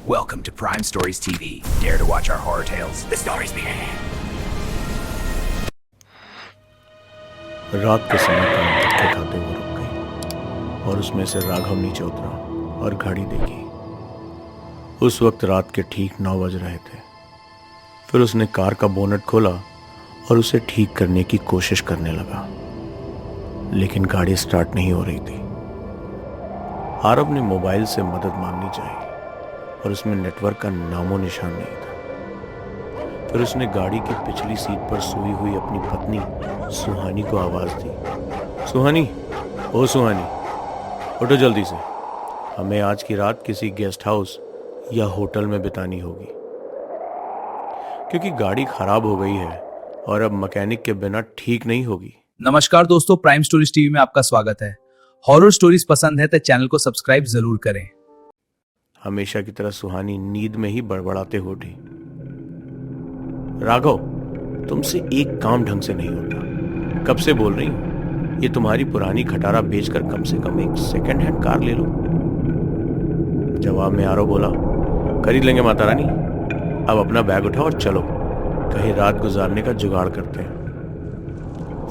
Welcome to Prime Stories TV. Dare to watch our horror tales? The stories begin. रात के समय कान धक्के खाते वो रुक गई और उसमें से राघव नीचे उतरा और घड़ी देखी। उस वक्त रात के ठीक 9 बज रहे थे। फिर उसने कार का बोनट खोला और उसे ठीक करने की कोशिश करने लगा, लेकिन गाड़ी स्टार्ट नहीं हो रही थी। आरब ने मोबाइल से मदद मांगनी चाहिए और उसमें नेटवर्क का नामो निशान नहीं था। फिर उसने गाड़ी की पिछली सीट पर सोई हुई अपनी पत्नी सुहानी को आवाज दी। सुहानी, ओ सुहानी, उठो जल्दी से। हमें आज की रात किसी गेस्ट हाउस या होटल में बितानी होगी, क्योंकि गाड़ी खराब हो गई है और अब मैकेनिक के बिना ठीक नहीं होगी। नमस्कार दोस्तों, प्राइम स्टोरीज टीवी में आपका स्वागत है। हॉरर स्टोरीज पसंद है तो चैनल को सब्सक्राइब जरूर करें। हमेशा की तरह सुहानी नींद में ही बड़बड़ाते हो उठी। राघव, तुमसे एक काम ढंग से नहीं होता। कब से बोल रही हूं, ये तुम्हारी पुरानी खटारा बेचकर कम से कम एक सेकंड हैंड कार ले लो। जवाब में आरव बोला, खरीद लेंगे माता रानी। अब अपना बैग उठाओ और चलो, कहीं रात गुजारने का जुगाड़ करते हैं।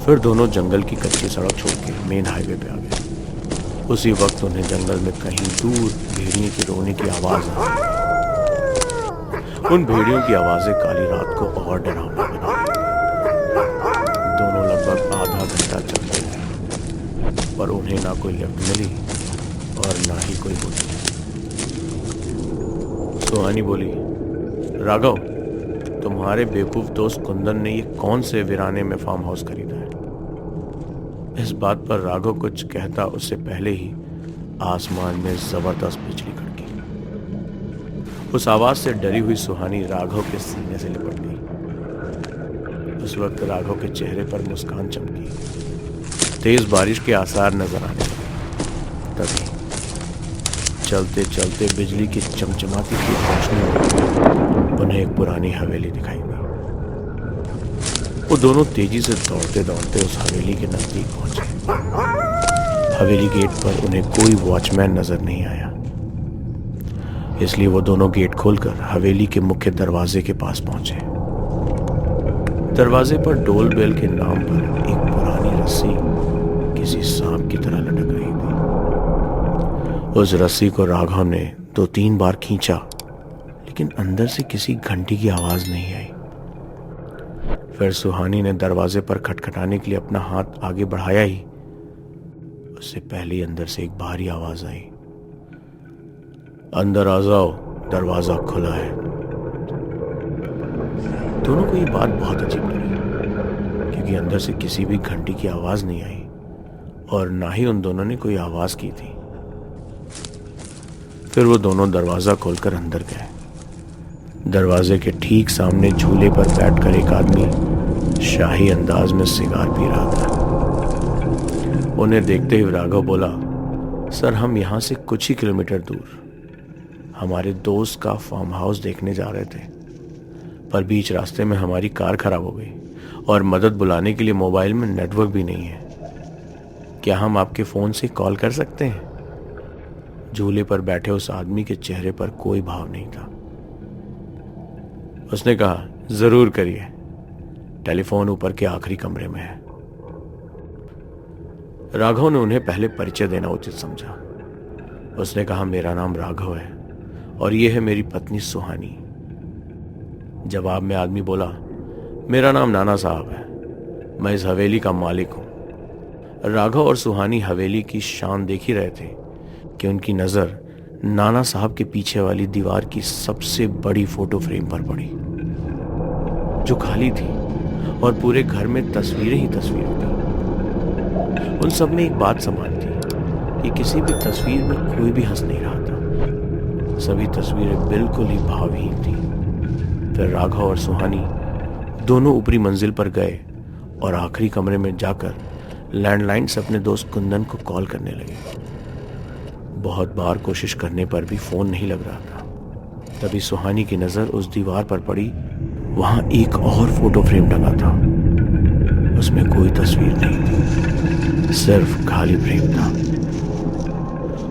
फिर दोनों जंगल की कच्ची सड़क छोड़ के मेन हाईवे पे आ गए। उसी वक्त उन्हें जंगल में कहीं दूर भेड़ियों के रोने की आवाज आई। उन भेड़ियों की आवाजें काली रात को और डरावना बना दी। दोनों लगभग आधा घंटा चलते रहे, पर उन्हें ना कोई लिफ्ट मिली और ना ही कोई बोली। सुहानी बोली, राघव, तुम्हारे बेवकूफ दोस्त कुंदन ने ये कौन से वीराने में फार्म हाउस खरीदा है? इस बात पर राघव कुछ कहता उससे पहले ही आसमान में जबरदस्त बिजली कड़की। उस आवाज से डरी हुई सुहानी राघव के सीने से लिपट गई। उस वक्त राघव के चेहरे पर मुस्कान चमकी। तेज बारिश के आसार नजर आने लगे। तभी चलते चलते बिजली की चमचमाती की रोशनी में उन्हें एक पुरानी हवेली दिखाई दी। वो दोनों तेजी से दौड़ते दौड़ते उस हवेली के नजदीक पहुंचे। हवेली गेट पर उन्हें कोई वॉचमैन नजर नहीं आया, इसलिए वो दोनों गेट खोलकर हवेली के मुख्य दरवाजे के पास पहुंचे। दरवाजे पर डोल बेल के नाम पर एक पुरानी रस्सी किसी सांप की तरह लटक रही थी। उस रस्सी को राघव ने 2-3 बार खींचा, लेकिन अंदर से किसी घंटी की आवाज नहीं आई। फिर सुहानी ने दरवाजे पर खटखटाने के लिए अपना हाथ आगे बढ़ाया ही उससे पहले अंदर से एक भारी आवाज आई, अंदर आ जाओ, दरवाजा खुला है। दोनों को ये बात बहुत अजीब लगी, क्योंकि अंदर से किसी भी घंटी की आवाज नहीं आई और ना ही उन दोनों ने कोई आवाज की थी। फिर वो दोनों दरवाजा खोलकर अंदर गए। दरवाजे के ठीक सामने झूले पर बैठकर एक आदमी शाही अंदाज में सिगार पी रहा था। उन्हें देखते ही राघव बोला, सर, हम यहाँ से कुछ ही किलोमीटर दूर हमारे दोस्त का फार्म हाउस देखने जा रहे थे, पर बीच रास्ते में हमारी कार खराब हो गई और मदद बुलाने के लिए मोबाइल में नेटवर्क भी नहीं है। क्या हम आपके फोन से कॉल कर सकते हैं? झूले पर बैठे उस आदमी के चेहरे पर कोई भाव नहीं था। उसने कहा, जरूर करिए, टेलीफोन ऊपर के आखिरी कमरे में है। राघव ने उन्हें पहले परिचय देना उचित समझा। उसने कहा, मेरा नाम राघव है और यह है मेरी पत्नी सुहानी। जवाब में आदमी बोला, मेरा नाम नाना साहब है, मैं इस हवेली का मालिक हूं। राघव और सुहानी हवेली की शान देख ही रहे थे कि उनकी नजर नाना साहब के पीछे वाली दीवार की सबसे बड़ी फोटो फ्रेम पर पड़ी, जो खाली थी और पूरे घर में तस्वीरें ही तस्वीरें थी। उन सब में एक बात समान थी कि किसी भी तस्वीर में कोई भी हंस नहीं रहा था। सभी तस्वीरें बिल्कुल ही भावहीन थी। फिर राघव और सुहानी दोनों ऊपरी मंजिल पर गए और आखिरी कमरे में जाकर लैंडलाइन से अपने दोस्त कुंदन को कॉल करने लगे। बहुत बार कोशिश करने पर भी फोन नहीं लग रहा था। तभी सुहानी की नजर उस दीवार पर पड़ी। वहां एक और फोटो फ्रेम टंगा था। उसमें कोई तस्वीर नहीं थी, सिर्फ खाली फ्रेम था।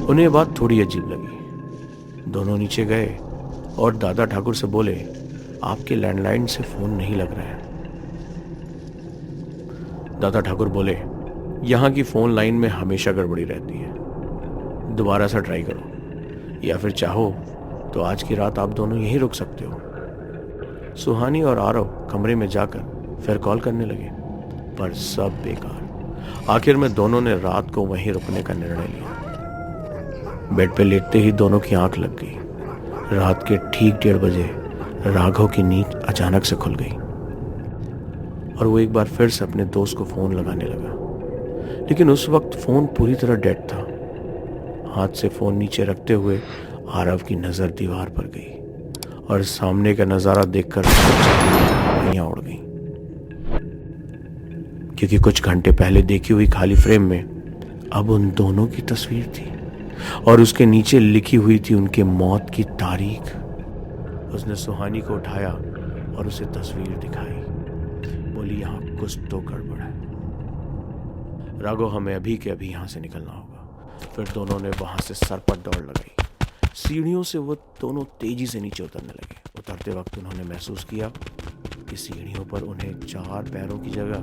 उन्हें बात थोड़ी अजीब लगी। दोनों नीचे गए और दादा ठाकुर से बोले, आपके लैंडलाइन से फोन नहीं लग रहा है। दादा ठाकुर बोले, यहाँ की फोन लाइन में हमेशा गड़बड़ी रहती है, दोबारा से ट्राई करो, या फिर चाहो तो आज की रात आप दोनों यहीं रुक सकते हो। सुहानी और आरव कमरे में जाकर फिर कॉल करने लगे, पर सब बेकार। आखिर में दोनों ने रात को वहीं रुकने का निर्णय लिया। बेड पे लेटते ही दोनों की आंख लग गई। रात के ठीक 1:30 बजे राघव की नींद अचानक से खुल गई और वो एक बार फिर से अपने दोस्त को फोन लगाने लगा, लेकिन उस वक्त फोन पूरी तरह डेड था। हाथ से फोन नीचे रखते हुए आरव की नजर दीवार पर गई और सामने का नजारा देखकर हड्डियां उड़ गईं, क्योंकि कुछ घंटे पहले देखी हुई खाली फ्रेम में अब उन दोनों की तस्वीर थी और उसके नीचे लिखी हुई थी उनके मौत की तारीख। उसने सुहानी को उठाया और उसे तस्वीर दिखाई, बोली, यहाँ कुछ तो गड़बड़ है राघव, हमें अभी के अभी यहाँ से निकलना होगा। फिर दोनों ने वहां से सरपट दौड़ लगाई। सीढ़ियों से वो दोनों तेजी से नीचे उतरने लगे। उतरते वक्त उन्होंने महसूस किया कि सीढ़ियों पर उन्हें 4 पैरों की जगह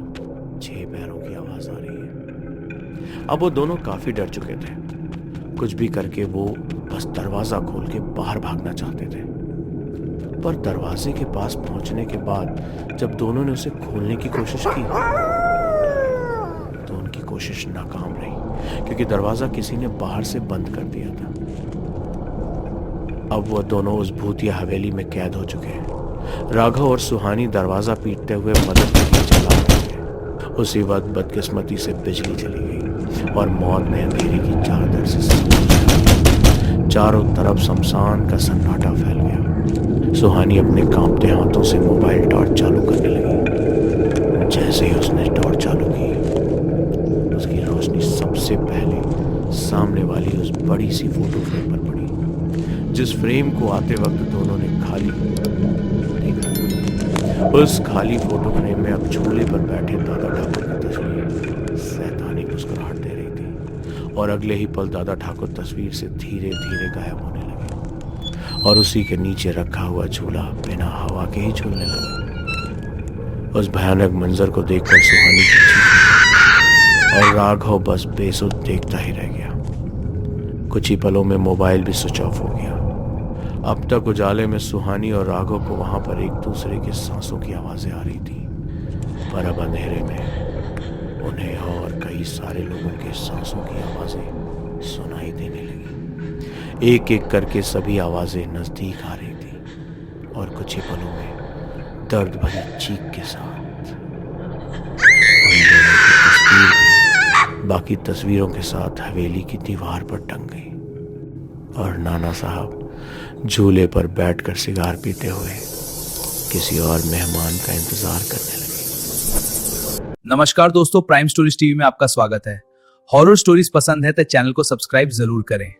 6 पैरों की आवाज आ रही है। अब वो दोनों काफी डर चुके थे। कुछ भी करके वो बस दरवाजा खोल के बाहर भागना चाहते थे, पर दरवाजे के पास पहुंचने के बाद जब दोनों ने उसे खोलने की कोशिश की तो उनकी कोशिश नाकाम रही, क्योंकि दरवाजा किसी ने बाहर से बंद कर दिया था। अब वह दोनों उस भूतिया हवेली में कैद हो चुके हैं। राघव और सुहानी दरवाजा पीटते हुए मदद के लिए चिल्ला रहे थे। उसी वक्त बदकिस्मती से बिजली चली गई और मौत ने अंधेरे की चादर से चारों तरफ शमशान का सन्नाटा फैल गया। सुहानी अपने कांपते हाथों से मोबाइल टॉर्च चालू करने लगी। जैसे ही उसने टॉर्च चालू की, उसकी रोशनी सबसे पहले सामने वाली उस बड़ी सी फोटो फ्रेम पर पड़ी, जिस फ्रेम को आते वक्त दोनों ने खाली देखा। उस खाली फोटो फ्रेम में अब झूले पर बैठे दादा ठाकुर की तस्वीर शैतानी मुस्कुराहट दे रही थी और अगले ही पल दादा ठाकुर तस्वीर से धीरे धीरे गायब होने लगे और उसी के नीचे रखा हुआ झूला बिना हवा के ही झूलने लगा। उस भयानक मंजर को देखकर सुहानी और राघव बस बेसुध देखता ही रह गया। कुछ ही पलों में मोबाइल भी स्विच ऑफ हो गया। अब तक उजाले में सुहानी और राघव को वहां पर एक दूसरे के सांसों की आवाजें आ रही थी, पर अब अंधेरे में उन्हें और कई सारे लोगों के सांसों की आवाजें सुनाई देने लगी। एक एक करके सभी आवाजें नजदीक आ रही थी और कुछ ही पलों में दर्द भरी चीख के साथ उन दोनों की तस्वीर भी बाकी तस्वीरों के साथ हवेली की दीवार पर टंग गई और नाना साहब झूले पर बैठकर सिगार पीते हुए किसी और मेहमान का इंतजार करने लगे। नमस्कार दोस्तों, प्राइम स्टोरीज टीवी में आपका स्वागत है। हॉरर स्टोरीज पसंद है तो चैनल को सब्सक्राइब जरूर करें।